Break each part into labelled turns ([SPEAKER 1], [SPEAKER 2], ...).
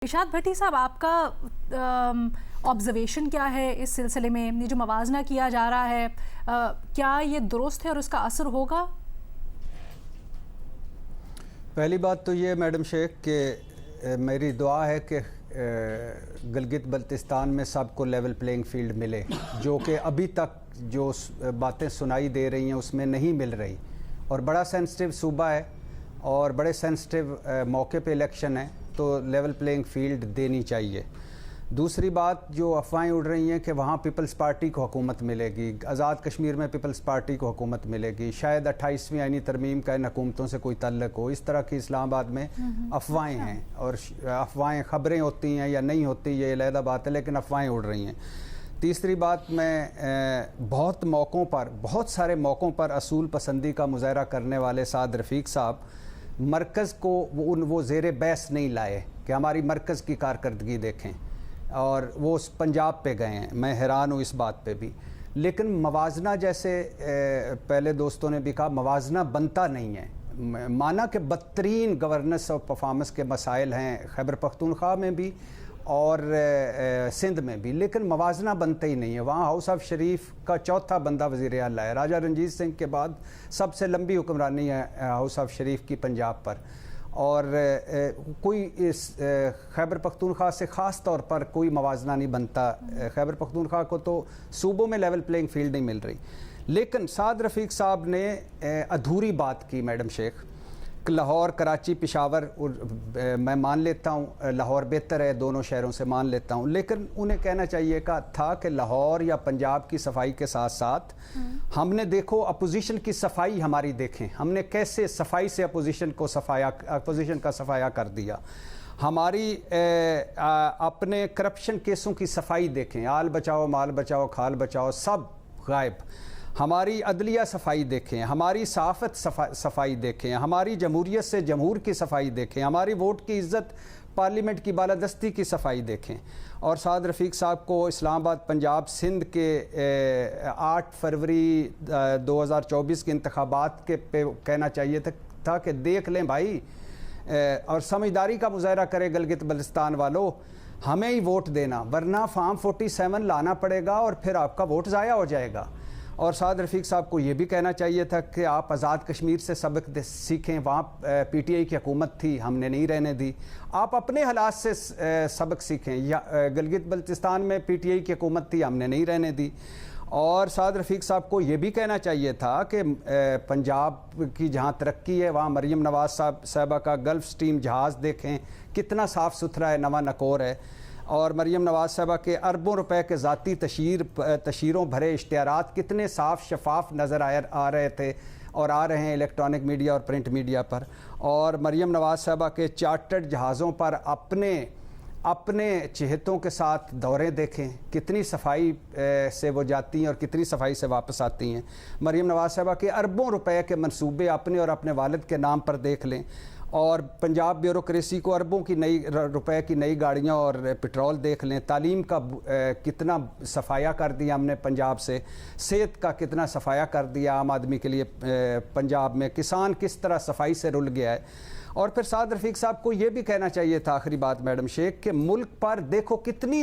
[SPEAKER 1] ارشاد بھٹی صاحب، آپ کا آبزرویشن کیا ہے اس سلسلے میں؟ یہ جو موازنہ کیا جا رہا ہے کیا یہ درست ہے اور اس کا اثر ہوگا؟
[SPEAKER 2] پہلی بات تو یہ میڈم شیخ کہ میری دعا ہے کہ گلگت بلتستان میں سب کو لیول پلینگ فیلڈ ملے، جو کہ ابھی تک جو باتیں سنائی دے رہی ہیں اس میں نہیں مل رہی، اور بڑا سینسٹیو صوبہ ہے اور بڑے سینسٹیو موقع پہ الیکشن ہے، تو لیول پلینگ فیلڈ دینی چاہیے۔ دوسری بات جو افواہیں اڑ رہی ہیں کہ وہاں پیپلز پارٹی کو حکومت ملے گی، آزاد کشمیر میں پیپلز پارٹی کو حکومت ملے گی، شاید 28ویں آئینی ترمیم کا ان حکومتوں سے کوئی تعلق ہو، اس طرح کی اسلام آباد میں افواہیں ہیں، اور افواہیں خبریں ہوتی ہیں یا نہیں ہوتی یہ علیحدہ بات ہے، لیکن افواہیں اڑ رہی ہیں۔ تیسری بات، میں بہت سارے موقعوں پر اصول پسندی کا مظاہرہ کرنے والے سعد رفیق صاحب مرکز کو وہ زیر بحث نہیں لائے کہ ہماری مرکز کی کارکردگی دیکھیں، اور وہ پنجاب پہ گئے ہیں، میں حیران ہوں اس بات پہ بھی۔ لیکن موازنہ، جیسے پہلے دوستوں نے بھی کہا، موازنہ بنتا نہیں ہے، مانا کہ بدترین گورننس اور پرفارمنس کے مسائل ہیں خیبر پختونخوا میں بھی اور سندھ میں بھی، لیکن موازنہ بنتا ہی نہیں ہے۔ وہاں ہاؤس آف شریف کا چوتھا بندہ وزیر اعلیٰ ہے، راجہ رنجیت سنگھ کے بعد سب سے لمبی حکمرانی ہے ہاؤس آف شریف کی پنجاب پر، اور کوئی اس خیبر پختونخوا سے خاص طور پر کوئی موازنہ نہیں بنتا۔ خیبر پختونخوا کو تو صوبوں میں لیول پلینگ فیلڈ نہیں مل رہی۔ لیکن سعد رفیق صاحب نے ادھوری بات کی میڈم شیخ، لاہور، کراچی، پشاور، میں مان لیتا ہوں لاہور بہتر ہے دونوں شہروں سے، مان لیتا ہوں، لیکن انہیں کہنا چاہیے تھا کہ لاہور یا پنجاب کی صفائی کے ساتھ ساتھ ہم نے دیکھو اپوزیشن کی صفائی ہماری دیکھیں، ہم نے کیسے صفائی سے اپوزیشن کا صفایا کر دیا، ہماری اپنے کرپشن کیسوں کی صفائی دیکھیں، آل بچاؤ، مال بچاؤ، کھال بچاؤ، سب غائب، ہماری عدلیہ صفائی دیکھیں، ہماری صحافت صفائی دیکھیں، ہماری جمہوریت سے جمہور کی صفائی دیکھیں، ہماری ووٹ کی عزت، پارلیمنٹ کی بالادستی کی صفائی دیکھیں۔ اور سعد رفیق صاحب کو اسلام آباد، پنجاب، سندھ کے 8 فروری 2024 کے انتخابات کے پہ کہنا چاہیے تھا کہ دیکھ لیں بھائی، اور سمجھداری کا مظاہرہ کرے گلگت بلتستان والوں، ہمیں ہی ووٹ دینا، ورنہ فارم 47 لانا پڑے گا اور پھر آپ کا ووٹ ضائع ہو جائے گا۔ اور سعد رفیق صاحب کو یہ بھی کہنا چاہیے تھا کہ آپ آزاد کشمیر سے سبق سیکھیں، وہاں پی ٹی آئی کی حکومت تھی، ہم نے نہیں رہنے دی، آپ اپنے حالات سے سبق سیکھیں، یا گلگت بلتستان میں پی ٹی آئی کی حکومت تھی، ہم نے نہیں رہنے دی۔ اور سعد رفیق صاحب کو یہ بھی کہنا چاہیے تھا کہ پنجاب کی جہاں ترقی ہے، وہاں مریم نواز صاحبہ کا گلف سٹریم جہاز دیکھیں، کتنا صاف ستھرا ہے، نواں نکور ہے، اور مریم نواز صاحبہ کے اربوں روپے کے ذاتی تشہیروں بھرے اشتہارات کتنے صاف شفاف نظر آ رہے تھے اور آ رہے ہیں الیکٹرانک میڈیا اور پرنٹ میڈیا پر۔ اور مریم نواز صاحبہ کے چارٹرڈ جہازوں پر اپنے چہتوں کے ساتھ دورے دیکھیں، کتنی صفائی سے وہ جاتی ہیں اور کتنی صفائی سے واپس آتی ہیں۔ مریم نواز صاحبہ کے اربوں روپے کے منصوبے اپنے اور اپنے والد کے نام پر دیکھ لیں، اور پنجاب بیوروکریسی کو اربوں کی روپے کی نئی گاڑیاں اور پٹرول دیکھ لیں، تعلیم کا کتنا صفایا کر دیا ہم نے پنجاب سے، صحت کا کتنا صفایا کر دیا عام آدمی کے لیے پنجاب میں، کسان کس طرح صفائی سے رل گیا ہے۔ اور پھر سعد رفیق صاحب کو یہ بھی کہنا چاہیے تھا، آخری بات میڈم شیخ، کہ ملک پر دیکھو کتنی،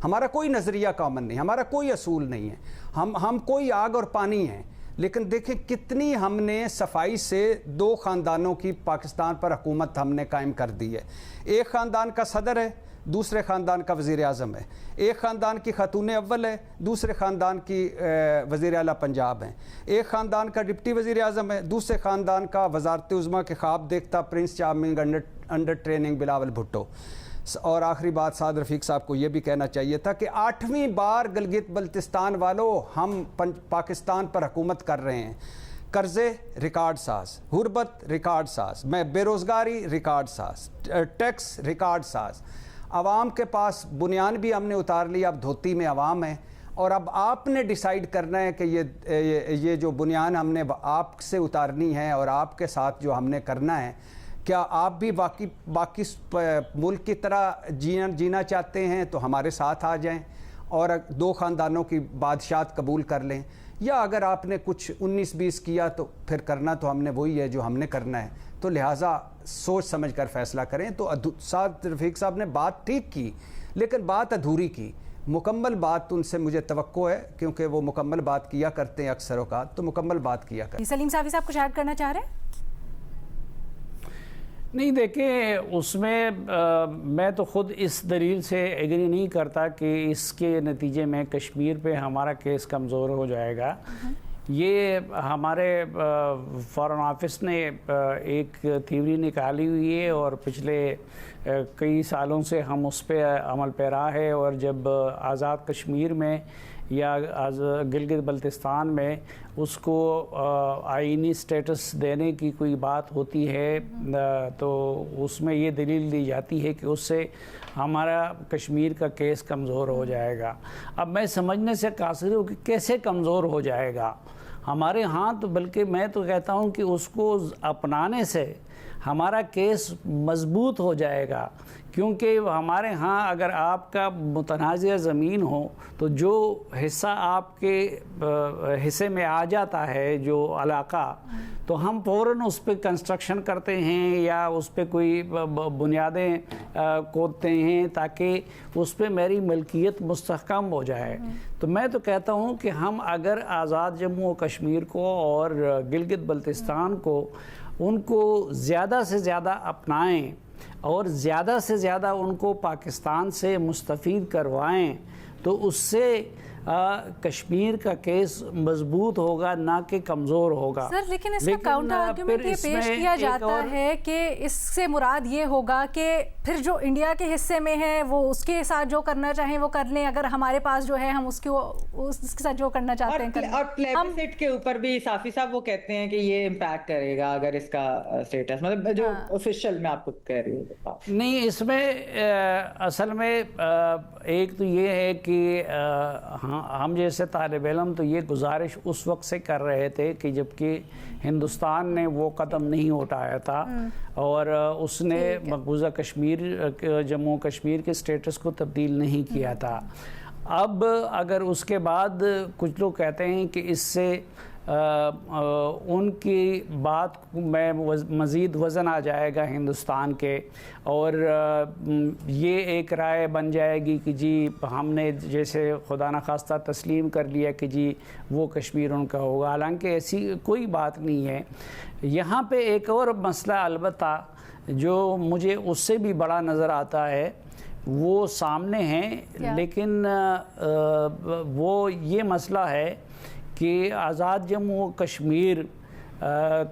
[SPEAKER 2] ہمارا کوئی نظریہ کامن نہیں، ہمارا کوئی اصول نہیں ہے، ہم کوئی آگ اور پانی ہیں، لیکن دیکھیں کتنی ہم نے صفائی سے 2 خاندانوں کی پاکستان پر حکومت ہم نے قائم کر دی ہے۔ ایک خاندان کا صدر ہے، دوسرے خاندان کا وزیر اعظم ہے، ایک خاندان کی خاتون اول ہے، دوسرے خاندان کی وزیر اعلیٰ پنجاب ہیں، ایک خاندان کا ڈپٹی وزیر اعظم ہے، دوسرے خاندان کا وزارت عظمیٰ کے خواب دیکھتا prince charming under training Bilawal Bhutto. اور آخری بات، سعد رفیق صاحب کو یہ بھی کہنا چاہیے تھا کہ 8ویں بار گلگت بلتستان والوں ہم پاکستان پر حکومت کر رہے ہیں، قرضے ریکارڈ ساز، غربت ریکارڈ ساز، میں بے روزگاری ریکارڈ ساز، ٹیکس ریکارڈ ساز، عوام کے پاس بنیان بھی ہم نے اتار لی، اب دھوتی میں عوام ہے، اور اب آپ نے ڈیسائیڈ کرنا ہے کہ یہ جو بنیان ہم نے آپ سے اتارنی ہے اور آپ کے ساتھ جو ہم نے کرنا ہے، کیا آپ بھی باقی ملک کی طرح جینا چاہتے ہیں تو ہمارے ساتھ آ جائیں اور 2 خاندانوں کی بادشاہت قبول کر لیں، یا اگر آپ نے کچھ 19-20 کیا تو پھر کرنا تو ہم نے وہی ہے جو ہم نے کرنا ہے۔ تو لہٰذا سوچ سمجھ کر فیصلہ کریں. تو سعد رفیق صاحب نے بات ٹھیک کی لیکن بات ادھوری کی. مکمل بات ان سے مجھے توقع ہے کیونکہ وہ مکمل بات کیا کرتے ہیں اکثر اوقات, تو مکمل بات کیا کرتے ہیں.
[SPEAKER 1] سلیم صافی صاحب کچھ ایڈ کرنا چاہ رہے ہیں؟
[SPEAKER 3] نہیں دیکھیں, اس میں میں تو خود اس دلیل سے ایگری نہیں کرتا کہ اس کے نتیجے میں کشمیر پہ ہمارا کیس کمزور ہو جائے گا. یہ ہمارے فارن آفس نے ایک تھیوری نکالی ہوئی ہے اور پچھلے کئی سالوں سے ہم اس پہ عمل پیرا ہے, اور جب آزاد کشمیر میں یا گلگت بلتستان میں اس کو آئینی سٹیٹس دینے کی کوئی بات ہوتی ہے تو اس میں یہ دلیل دی جاتی ہے کہ اس سے ہمارا کشمیر کا کیس کمزور ہو جائے گا. اب میں سمجھنے سے قاصر ہوں کہ کیسے کمزور ہو جائے گا ہمارے ہاں, تو بلکہ میں تو کہتا ہوں کہ اس کو اپنانے سے ہمارا کیس مضبوط ہو جائے گا. کیونکہ ہمارے ہاں اگر آپ کا متنازع زمین ہو تو جو حصہ آپ کے حصے میں آ جاتا ہے, جو علاقہ, تو ہم فوراً اس پہ کنسٹرکشن کرتے ہیں یا اس پہ کوئی بنیادیں کھودتے ہیں تاکہ اس پہ میری ملکیت مستحکم ہو جائے. تو میں تو کہتا ہوں کہ ہم اگر آزاد جموں و کشمیر کو اور گلگت بلتستان کو ان کو زیادہ سے زیادہ اپنائیں اور زیادہ سے زیادہ ان کو پاکستان سے مستفید کروائیں تو اس سے کشمیر کا کیس مضبوط ہوگا نہ کہ کمزور ہوگا.
[SPEAKER 1] سر لیکن اس کا کاؤنٹر آرگیومنٹ یہ پیش کیا جاتا ہے کہ اس سے مراد یہ ہوگا کہ پھر جو انڈیا کے حصے میں ہے وہ اس کے ساتھ جو کرنا چاہیں وہ کر لیں, اگر ہمارے پاس جو ہے ہم اس کے ساتھ جو کرنا چاہتے ہیں.
[SPEAKER 4] اور پلیبسٹ کے اوپر بھی صافی صاحب وہ کہتے ہیں کہ یہ امپیکٹ کرے گا اگر اس کا سٹیٹس, مطلب جو آفیشیل میں آپ کو کہہ رہی ہوں.
[SPEAKER 3] نہیں, اس میں اصل میں ایک تو یہ ہے کہ ہم جیسے طالب علم تو یہ گزارش اس وقت سے کر رہے تھے کہ جبکہ ہندوستان نے وہ قدم نہیں اٹھایا تھا اور اس نے مقبوضہ کشمیر جموں کشمیر کے سٹیٹس کو تبدیل نہیں کیا تھا. اب اگر اس کے بعد کچھ لوگ کہتے ہیں کہ اس سے ان کی بات میں مزید وزن آ جائے گا ہندوستان کے, اور یہ ایک رائے بن جائے گی کہ جی ہم نے جیسے خدا نخواستہ تسلیم کر لیا کہ جی وہ کشمیر ان کا ہوگا, حالانکہ ایسی کوئی بات نہیں ہے. یہاں پہ ایک اور مسئلہ البتہ جو مجھے اس سے بھی بڑا نظر آتا ہے وہ سامنے ہیں, لیکن وہ یہ مسئلہ ہے کہ آزاد جموں و کشمیر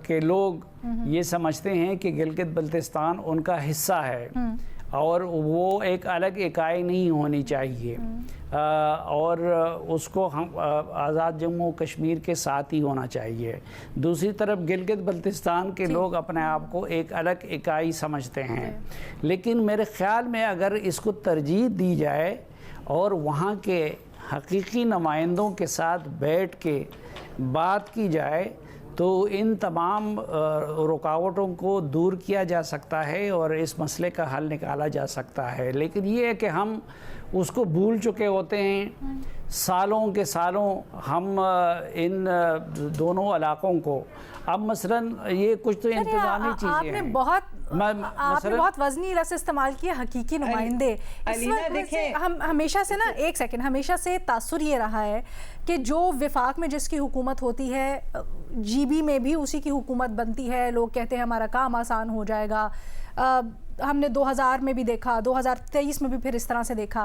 [SPEAKER 3] کے لوگ یہ سمجھتے ہیں کہ گلگت بلتستان ان کا حصہ ہے اور وہ ایک الگ اکائی نہیں ہونی چاہیے, اور اس کو ہم آزاد جموں و کشمیر کے ساتھ ہی ہونا چاہیے. دوسری طرف گلگت بلتستان کے لوگ اپنے آپ کو ایک الگ اکائی سمجھتے ہیں, لیکن میرے خیال میں اگر اس کو ترجیح دی جائے اور وہاں کے حقیقی نمائندوں کے ساتھ بیٹھ کے بات کی جائے تو ان تمام رکاوٹوں کو دور کیا جا سکتا ہے اور اس مسئلے کا حل نکالا جا سکتا ہے. لیکن یہ ہے کہ ہم اس کو بھول چکے ہوتے ہیں, سالوں کے سالوں ہم ان دونوں علاقوں کو. اب مثلاً یہ کچھ تو انتظامی چیزیں ہیں,
[SPEAKER 1] آپ نے بہت وزنی لفظ استعمال کیا حقیقی نمائندے. ہم ہمیشہ سے نا ایک سیکنڈ ہمیشہ سے تاثر یہ رہا ہے کہ جو وفاق میں جس کی حکومت ہوتی ہے جی بی میں بھی اسی کی حکومت بنتی ہے. لوگ کہتے ہیں ہمارا کام آسان ہو جائے گا. ہم نے 2000 میں بھی دیکھا, 2023 میں بھی پھر اس طرح سے دیکھا.